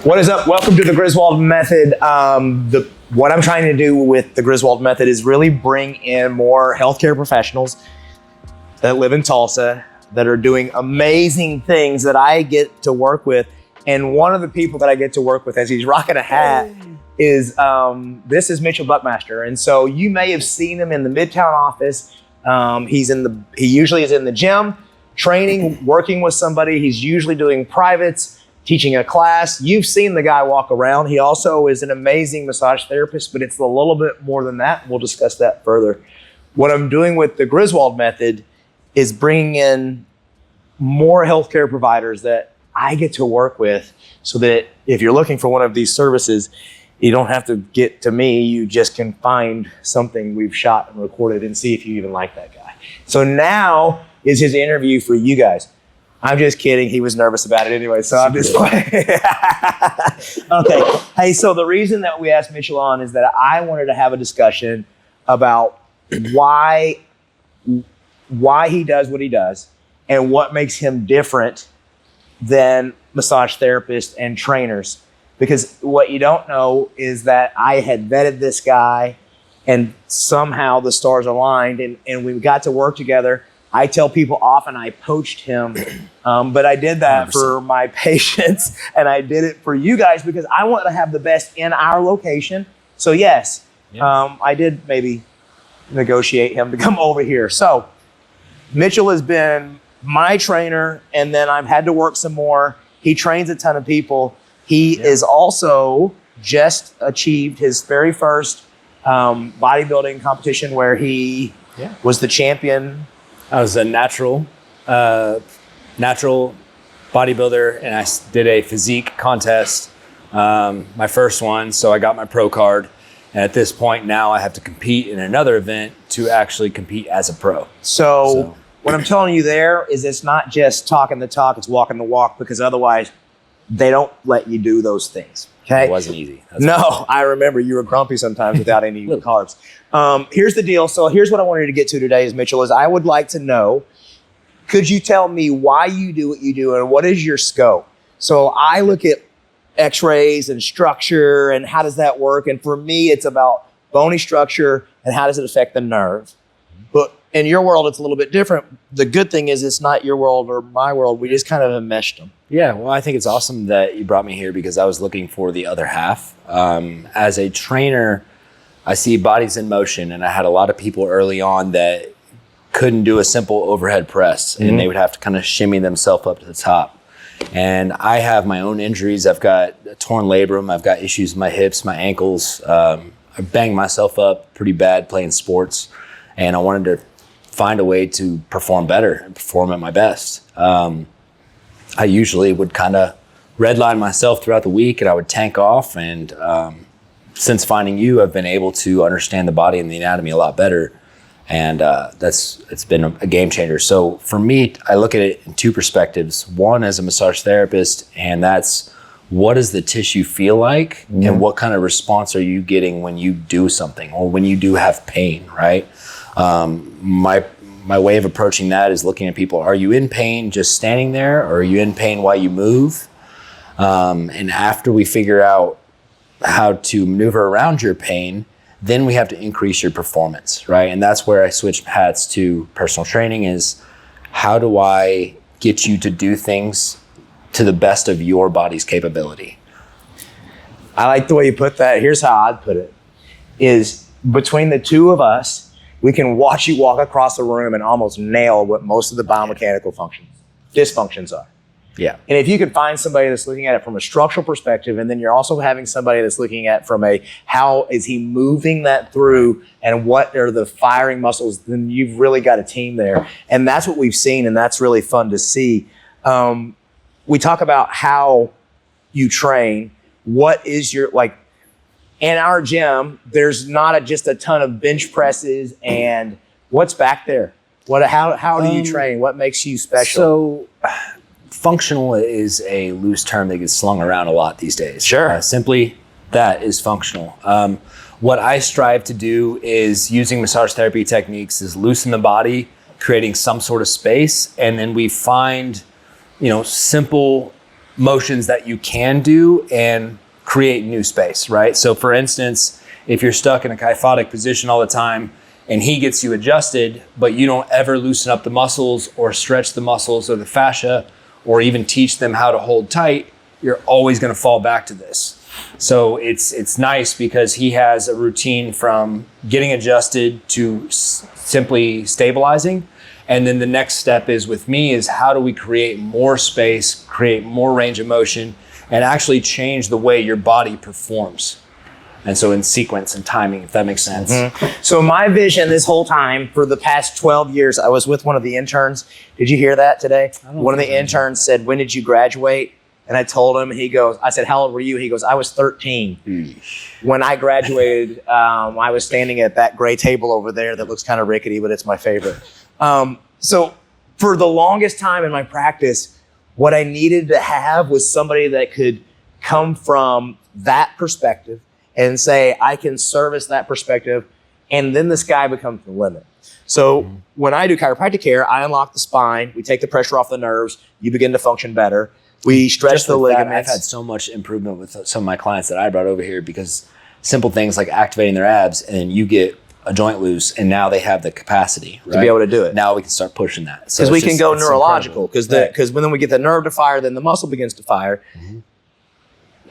What is up? Welcome to the Griswold Method. What I'm trying to do with the Griswold Method is really bring in more healthcare professionals that live in Tulsa that are doing amazing things that I get to work with. And one of the people that I get to work with, as he's rocking a hat, is this is Mitch Buckmaster. And so you may have seen him in the Midtown office. He usually is in the gym, training, working with somebody. He's usually doing privates, teaching a class. You've seen the guy walk around. He also is an amazing massage therapist, but it's a little bit more than that. We'll discuss that further. What I'm doing with the Griswold Method is bringing in more healthcare providers that I get to work with, so that if you're looking for one of these services, you don't have to get to me. You just can find something we've shot and recorded and see if you even like that guy. So now is his interview for you guys. I'm just kidding. He was nervous about it anyway, so I'm just playing. Okay. Hey, so the reason that we asked Mitchell on is that I wanted to have a discussion about why he does what he does and what makes him different than massage therapists and trainers. Because what you don't know is that I had vetted this guy and somehow the stars aligned and we got to work together. I tell people often I poached him, but I did that 100%. For my patients, and I did it for you guys because I want to have the best in our location. So yes, I did maybe negotiate him to come over here. So Mitchell has been my trainer, and then I've had to work some more. He trains a ton of people. He is also just achieved his very first bodybuilding competition where he was the champion. I was a natural bodybuilder, and I did a physique contest, my first one. So I got my pro card, and at this point now I have to compete in another event to actually compete as a pro. So what I'm telling you there is it's not just talking the talk, it's walking the walk, because otherwise they don't let you do those things. Okay. It wasn't easy. I remember you were grumpy sometimes without any carbs. Here's the deal. So here's what I wanted to get to today is, Mitchell, is I would like to know, could you tell me why you do what you do and what is your scope? So I look at x-rays and structure and how does that work? And for me, it's about bony structure and how does it affect the nerve? But in your world, it's a little bit different. The good thing is it's not your world or my world. We just kind of enmeshed them. Yeah, well, I think it's awesome that you brought me here because I was looking for the other half. As a trainer, I see bodies in motion, and I had a lot of people early on that couldn't do a simple overhead press, and they would have to kind of shimmy themselves up to the top. And I have my own injuries. I've got a torn labrum. I've got issues with my hips, my ankles. I banged myself up pretty bad playing sports, and I wanted to find a way to perform better and perform at my best. I usually would kind of redline myself throughout the week, and I would tank off. And since finding you, I've been able to understand the body and the anatomy a lot better. And it's been a game changer. So for me, I look at it in two perspectives. One, as a massage therapist, and that's what does the tissue feel like, and what kind of response are you getting when you do something or when you do have pain, right? My way of approaching that is looking at people. Are you in pain just standing there, or are you in pain while you move? And after we figure out how to maneuver around your pain, then we have to increase your performance, right? And that's where I switched hats to personal training is how do I get you to do things to the best of your body's capability? I like the way you put that. Here's how I'd put it, is between the two of us, we can watch you walk across the room and almost nail what most of the biomechanical dysfunctions are. Yeah. And if you can find somebody that's looking at it from a structural perspective, and then you're also having somebody that's looking at from a how is he moving that through and what are the firing muscles, then you've really got a team there. And that's what we've seen, and that's really fun to see. We talk about how you train. What is your, like, in our gym, there's not just a ton of bench presses, and what's back there? How do you train? What makes you special? So functional is a loose term that gets slung around a lot these days. Sure. Simply that is functional. What I strive to do is using massage therapy techniques is loosen the body, creating some sort of space, and then we find, simple motions that you can do and create new space, right? So for instance, if you're stuck in a kyphotic position all the time and he gets you adjusted, but you don't ever loosen up the muscles or stretch the muscles or the fascia or even teach them how to hold tight, you're always going to fall back to this. So it's nice because he has a routine from getting adjusted to simply stabilizing. And then the next step is with me is how do we create more space, create more range of motion, and actually change the way your body performs. And so in sequence and timing, if that makes sense. Mm-hmm. So my vision this whole time for the past 12 years, I was with one of the interns. Did you hear that today? One of the interns said, when did you graduate? And I told him, I said, how old were you? He goes, I was 13. Eesh. When I graduated, I was standing at that gray table over there that looks kind of rickety, but it's my favorite. So for the longest time in my practice, what I needed to have was somebody that could come from that perspective and say, I can service that perspective, and then the sky becomes the limit. So when I do chiropractic care, I unlock the spine, we take the pressure off the nerves, you begin to function better. We stretch the ligaments. I've had so much improvement with some of my clients that I brought over here because simple things like activating their abs, and you get a joint loose, and now they have the capacity, right, to be able to do it. Now we can start pushing that. Because we can go neurological, because when we get the nerve to fire, then the muscle begins to fire. Mm-hmm.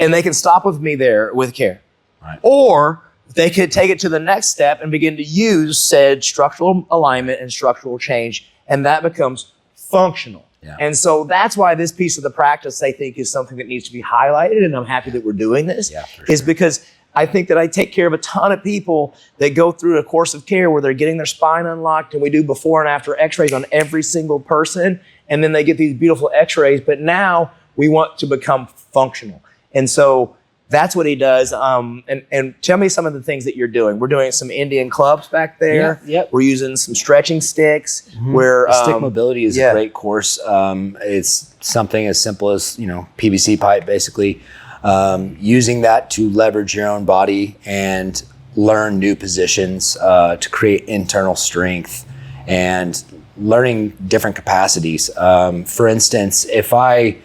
And they can stop with me there with care. Right. Or they could take it to the next step and begin to use said structural alignment and structural change, and that becomes functional. Yeah. And so that's why this piece of the practice, I think, is something that needs to be highlighted, and I'm happy that we're doing this, is because I think that I take care of a ton of people that go through a course of care where they're getting their spine unlocked, and we do before and after x-rays on every single person, and then they get these beautiful x-rays, but now we want to become functional. And so that's what he does. And tell me some of the things that you're doing. We're doing some Indian clubs back there. Yep. We're using some stretching sticks. Mm-hmm. Stick mobility is a great course. It's something as simple as, PVC pipe, basically. Using that to leverage your own body and learn new positions to create internal strength and learning different capacities. For instance, if I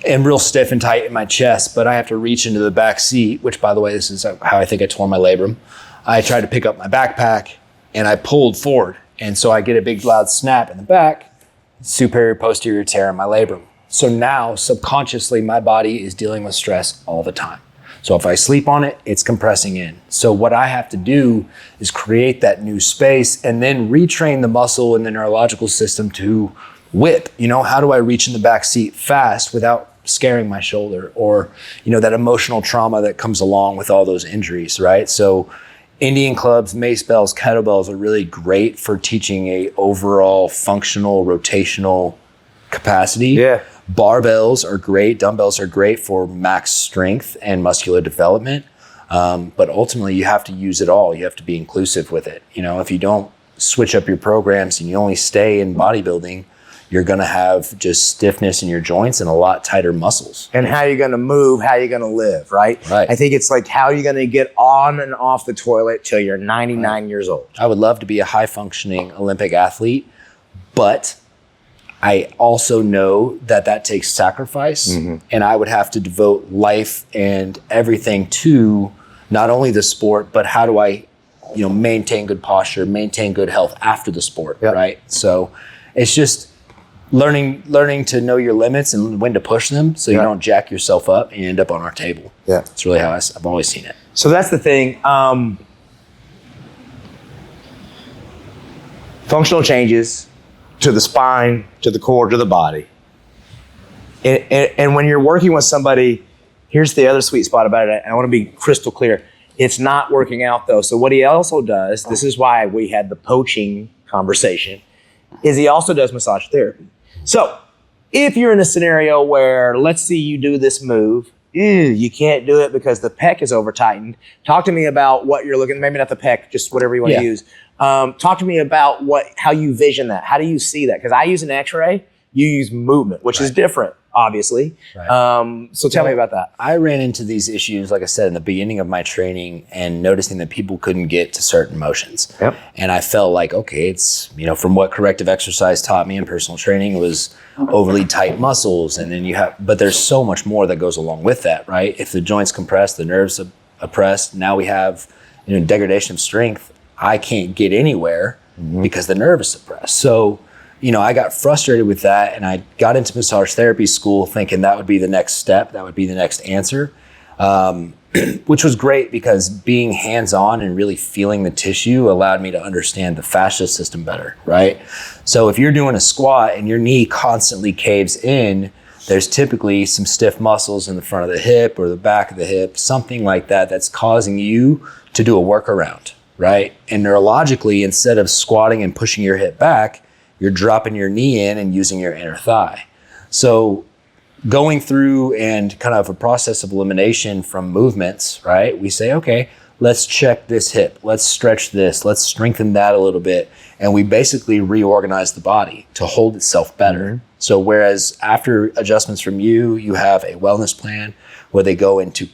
am real stiff and tight in my chest, but I have to reach into the back seat, which, by the way, this is how I think I tore my labrum. I tried to pick up my backpack and I pulled forward. And so I get a big loud snap in the back, superior posterior tear in my labrum. So now subconsciously my body is dealing with stress all the time. So if I sleep on it, it's compressing in. So what I have to do is create that new space and then retrain the muscle and the neurological system to whip. How do I reach in the back seat fast without scaring my shoulder, or that emotional trauma that comes along with all those injuries, right? So Indian clubs, mace bells, kettlebells are really great for teaching a overall functional rotational capacity. Yeah. Barbells are great, dumbbells are great for max strength and muscular development, but ultimately you have to use it all. You have to be inclusive with it. If you don't switch up your programs and you only stay in bodybuilding, you're going to have just stiffness in your joints and a lot tighter muscles. And how you're going to move, how you're going to live, right? Right. I think it's like how you're going to get on and off the toilet till you're 99 years old. I would love to be a high-functioning Olympic athlete, but I also know that takes sacrifice, and I would have to devote life and everything to not only the sport, but how do I, maintain good posture, maintain good health after the sport, right? So it's just learning to know your limits and when to push them so you don't jack yourself up and you end up on our table. Yeah. It's really how I've always seen it. So that's the thing. Functional changes to the spine, to the core, to the body. And when you're working with somebody, here's the other sweet spot about it. I want to be crystal clear. It's not working out though. So what he also does, this is why we had the poaching conversation, is he also does massage therapy. So if you're in a scenario where, let's see you do this move, you can't do it because the pec is over tightened. Talk to me about what you're looking, maybe not the pec, just whatever you want to use. Talk to me about how you vision that. How do you see that? Because I use an x-ray, you use movement, which is different. obviously. Right. So tell me about that. I ran into these issues, like I said, in the beginning of my training and noticing that people couldn't get to certain motions. Yep. And I felt like, okay, it's, from what corrective exercise taught me in personal training, it was overly tight muscles. And then but there's so much more that goes along with that, right? If the joints compress, the nerves oppressed, now we have, degradation of strength. I can't get anywhere because the nerve is suppressed. So, I got frustrated with that, and I got into massage therapy school thinking that would be the next step, that would be the next answer, which was great because being hands-on and really feeling the tissue allowed me to understand the fascia system better, right? So if you're doing a squat and your knee constantly caves in, there's typically some stiff muscles in the front of the hip or the back of the hip, something like that, that's causing you to do a workaround, right? And neurologically, instead of squatting and pushing your hip back, you're dropping your knee in and using your inner thigh. So going through and kind of a process of elimination from movements, right? We say, okay, let's check this hip. Let's stretch this. Let's strengthen that a little bit. And we basically reorganize the body to hold itself better. So whereas after adjustments from you have a wellness plan where they go into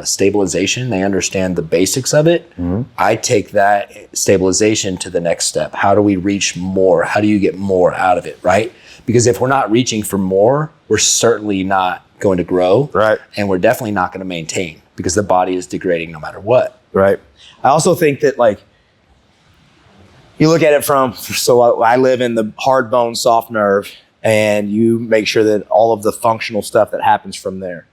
stabilization, they understand the basics of it. I take that stabilization to the next step. How do we reach more? How do you get more out of it, right? Because if we're not reaching for more, we're certainly not going to grow. Right. And we're definitely not going to maintain because the body is degrading no matter what. Right. I also think that you look at it so I live in the hard bone, soft nerve, and you make sure that all of the functional stuff that happens from there.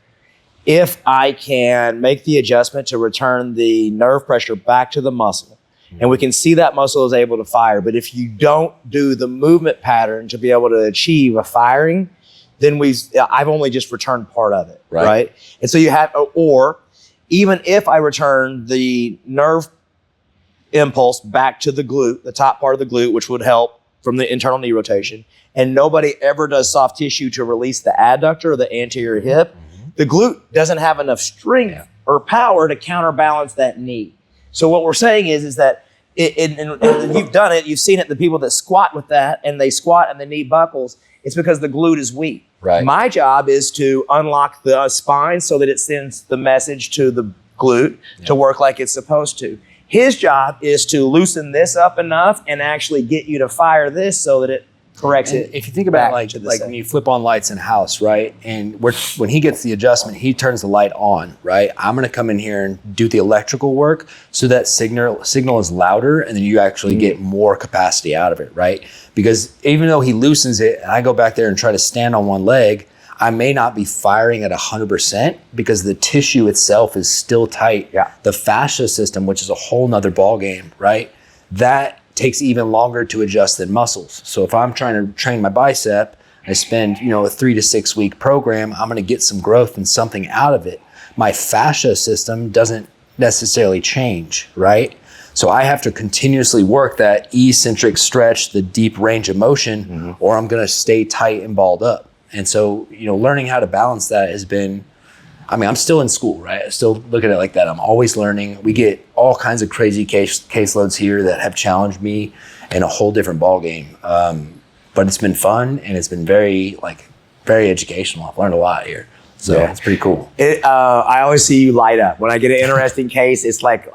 If I can make the adjustment to return the nerve pressure back to the muscle, and we can see that muscle is able to fire, but if you don't do the movement pattern to be able to achieve a firing, then I've only just returned part of it, right? And so or even if I return the nerve impulse back to the glute, the top part of the glute, which would help from the internal knee rotation, and nobody ever does soft tissue to release the adductor or the anterior hip, the glute doesn't have enough strength or power to counterbalance that knee. So what we're saying is that and you've done it, you've seen it, the people that squat with that and they squat and the knee buckles, it's because the glute is weak. Right. My job is to unlock the spine so that it sends the message to the glute to work like it's supposed to. His job is to loosen this up enough and actually get you to fire this so that it corrects it. If you think about like when you flip on lights in a house, right? And when he gets the adjustment, he turns the light on, right? I'm going to come in here and do the electrical work so that signal is louder and then you actually get more capacity out of it, right? Because even though he loosens it and I go back there and try to stand on one leg, I may not be firing at 100% because the tissue itself is still tight. Yeah. The fascia system, which is a whole nother ball game, right? That takes even longer to adjust than muscles. So if I'm trying to train my bicep, I spend, a 3 to 6 week program, I'm going to get some growth and something out of it. My fascia system doesn't necessarily change, right? So I have to continuously work that eccentric stretch, the deep range of motion, or I'm going to stay tight and balled up. And so, learning how to balance that has been, I'm still in school, right? I still look at it like that. I'm always learning. We get all kinds of crazy caseloads here that have challenged me in a whole different ballgame. But it's been fun and it's been very educational. I've learned a lot here. So it's pretty cool. I always see you light up. When I get an interesting case, it's like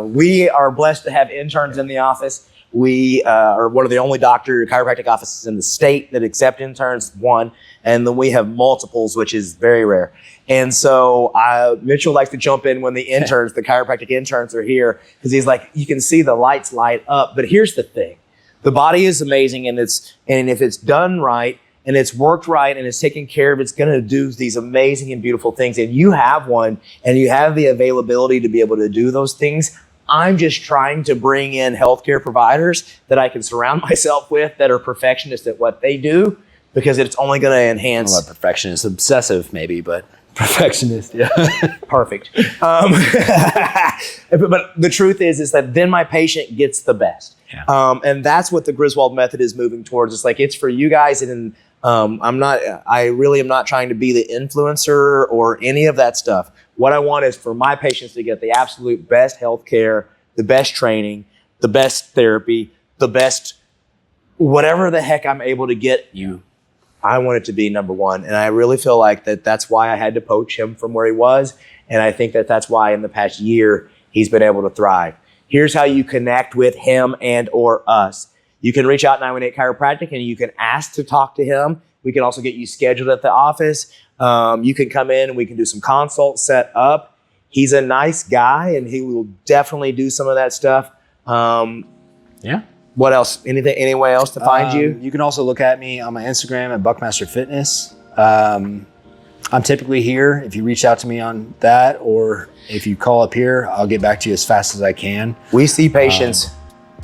we are blessed to have interns in the office. We are one of the only chiropractic offices in the state that accept interns, one, and then we have multiples, which is very rare. And so Mitchell likes to jump in when the chiropractic interns are here, because he's like, you can see the lights light up. But here's the thing. The body is amazing, and if it's done right, and it's worked right, and it's taken care of, it's going to do these amazing and beautiful things. And you have one, and you have the availability to be able to do those things. I'm just trying to bring in healthcare providers that I can surround myself with that are perfectionists at what they do, because it's only going to enhance. Well, perfectionist, obsessive maybe, but perfectionist, yeah. Perfect. But the truth is that then my patient gets the best. Yeah. And that's what the Griswold method is moving towards. It's like, it's for you guys. And I really am not trying to be the influencer or any of that stuff. What I want is for my patients to get the absolute best healthcare, the best training, the best therapy, the best whatever the heck I'm able to get you I want it to be number one. And I really feel like that's why I had to poach him from where he was. And I think that's why in the past year, he's been able to thrive. Here's how you connect with him and or us. You can reach out 918 Chiropractic and you can ask to talk to him. We can also get you scheduled at the office. You can come in and we can do some consults set up. He's a nice guy and he will definitely do some of that stuff. Yeah. What else? Any way else to find you? You can also look at me on my Instagram at Buckmaster Fitness. I'm typically here. If you reach out to me on that, or if you call up here, I'll get back to you as fast as I can. We see patients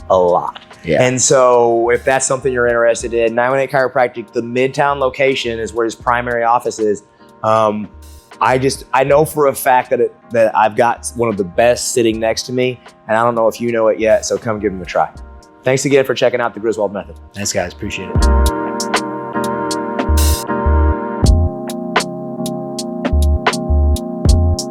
a lot. Yeah. And so if that's something you're interested in, 918 Chiropractic, the Midtown location is where his primary office is. I know for a fact that I've got one of the best sitting next to me, and I don't know if you know it yet, so come give him a try. Thanks again for checking out the Griswold Method. Thanks, guys. Appreciate it.